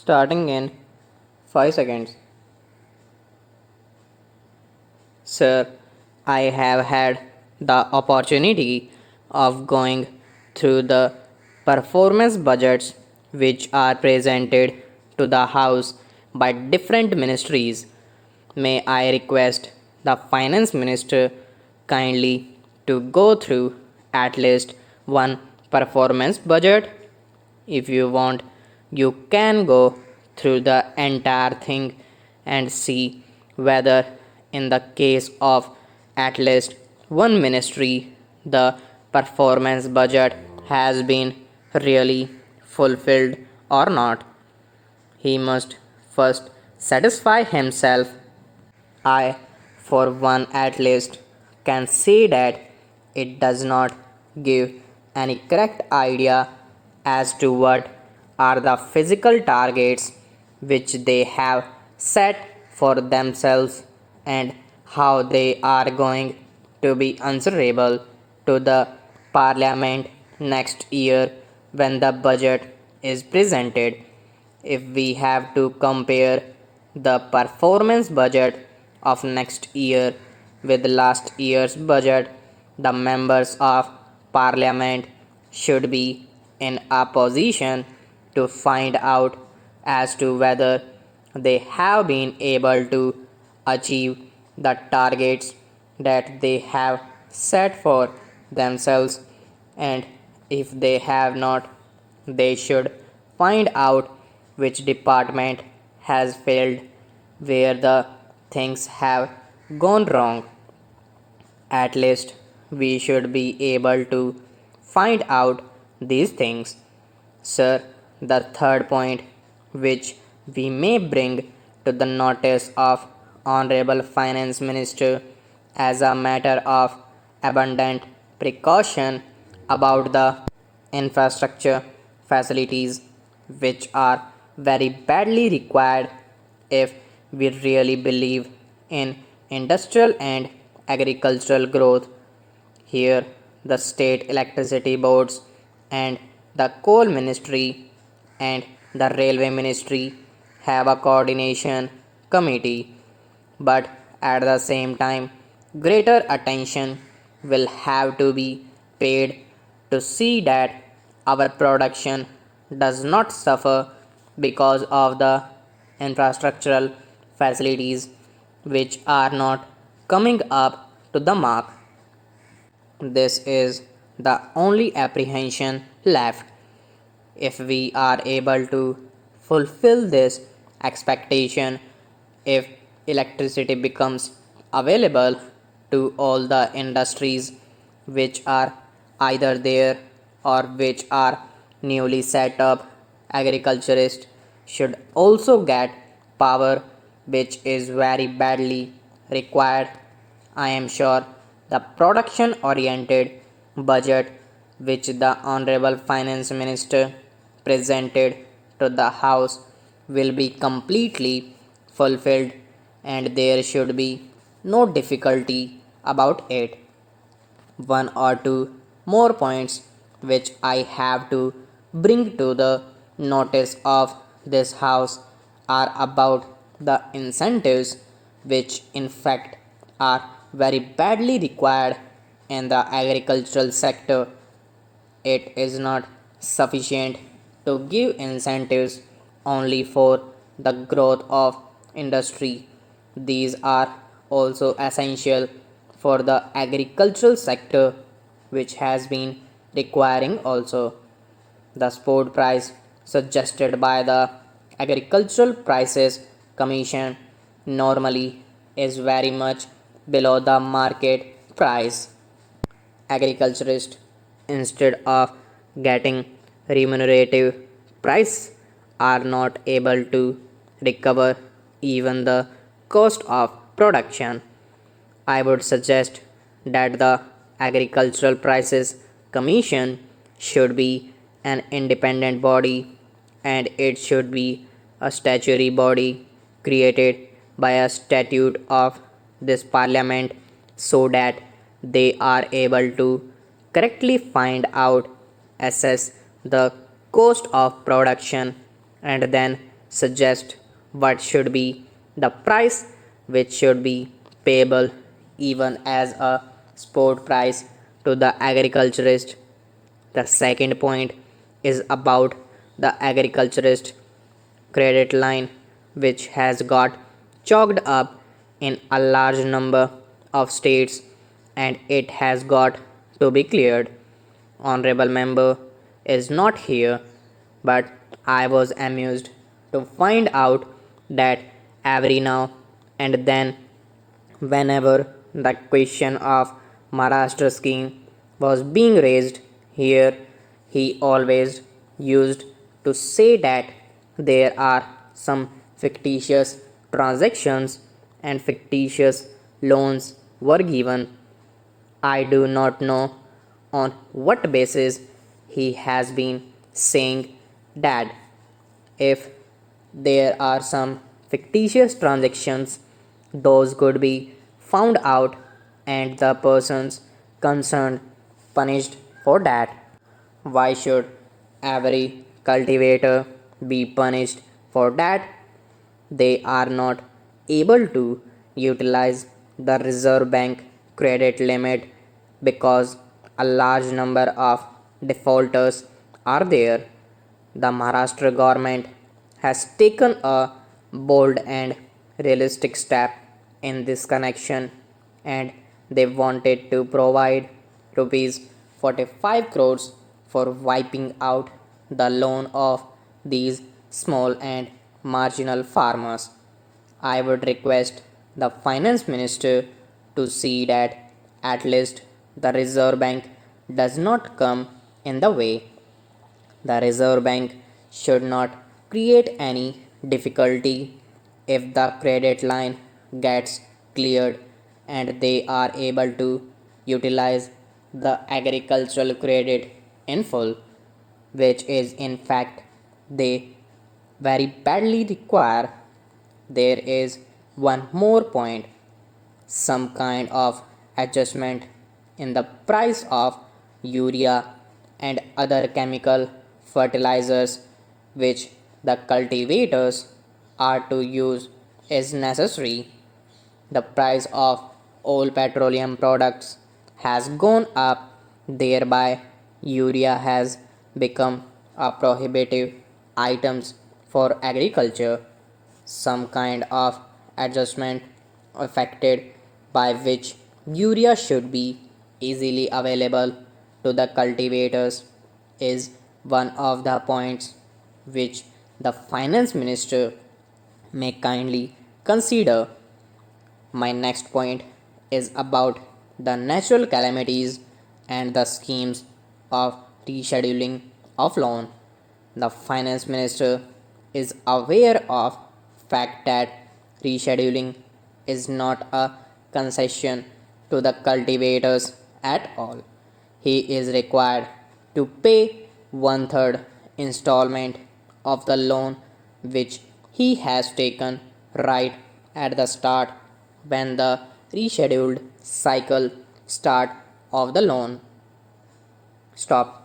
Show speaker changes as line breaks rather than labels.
starting in 5 seconds. Sir, I have had the opportunity of going through the performance budgets which are presented to the House by different ministries. May I request the Finance Minister kindly to go through at least one performance budget? If you want, you can go through the entire thing and see whether, in the case of at least one ministry, the performance budget has been really fulfilled or not. He must first satisfy himself. I, for one at least, can say that it does not give any correct idea as to what are the physical targets which they have set for themselves and how they are going to be answerable to the parliament next year when the budget is presented. If we have to compare the performance budget of next year with last year's budget, the members of parliament should be in a position to find out as to whether they have been able to achieve the targets that they have set for themselves, and if they have not, they should find out which department has failed, where the things have gone wrong. At least we should be able to find out these things. Sir, the third point which we may bring to the notice of Honorable Finance Minister as a matter of abundant precaution about the infrastructure facilities which are very badly required if we really believe in industrial and agricultural growth. Here, the state electricity boards and the coal ministry and the railway ministry have a coordination committee, but at the same time, greater attention will have to be paid to see that our production does not suffer because of the infrastructural facilities which are not coming up to the mark. This is the only apprehension left. If we are able to fulfill this expectation, if electricity becomes available to all the industries which are either there or which are newly set up, agriculturists should also get power which is very badly required. I am sure the production oriented budget which the Honorable Finance Minister presented to the House will be completely fulfilled and there should be no difficulty about it. One or two more points which I have to bring to the notice of this House are about the incentives which in fact are very badly required in the agricultural sector. It is not sufficient to give incentives only for the growth of industry. These are also essential for the agricultural sector, which has been requiring also. The spot price suggested by the Agricultural Prices Commission normally is very much below the market price. Agriculturists, instead of getting remunerative price, are not able to recover even the cost of production. I would suggest that the Agricultural Prices Commission should be an independent body and it should be a statutory body created by a statute of this parliament so that they are able to correctly find out, assess the cost of production, and then suggest what should be the price which should be payable even as a spot price to the agriculturist. The second point is about the agriculturist credit line, which has got chalked up in a large number of states and it has got to be cleared. Honorable member is not here, but I was amused to find out that every now and then, whenever the question of Maharashtra scheme was being raised here, he always used to say that there are some fictitious transactions and fictitious loans were given. I do not know on what basis he has been saying that. If there are some fictitious transactions, those could be found out and the persons concerned punished for that. Why should every cultivator be punished for that? They are not able to utilize the Reserve Bank credit limit because a large number of defaulters are there. The Maharashtra government has taken a bold and realistic step in this connection and they wanted to provide rupees 45 crores for wiping out the loan of these small and marginal farmers. I would request the finance minister to see that at least the Reserve Bank does not come in the way. The Reserve Bank should not create any difficulty if the credit line gets cleared and they are able to utilize the agricultural credit in full, which is in fact they very badly require. There is one more point, some kind of adjustment in the price of urea and other chemical fertilizers which the cultivators are to use is necessary. The price of all petroleum products has gone up, thereby urea has become a prohibitive items for agriculture. Some kind of adjustment affected by which urea should be easily available to the cultivators is one of the points which the finance minister may kindly consider. My next point is about the natural calamities and the schemes of rescheduling of loan. The finance minister is aware of fact that rescheduling is not a concession to the cultivators at all. He is required to pay one third installment of the loan which he has taken right at the start when the rescheduled cycle start of the loan. Stop.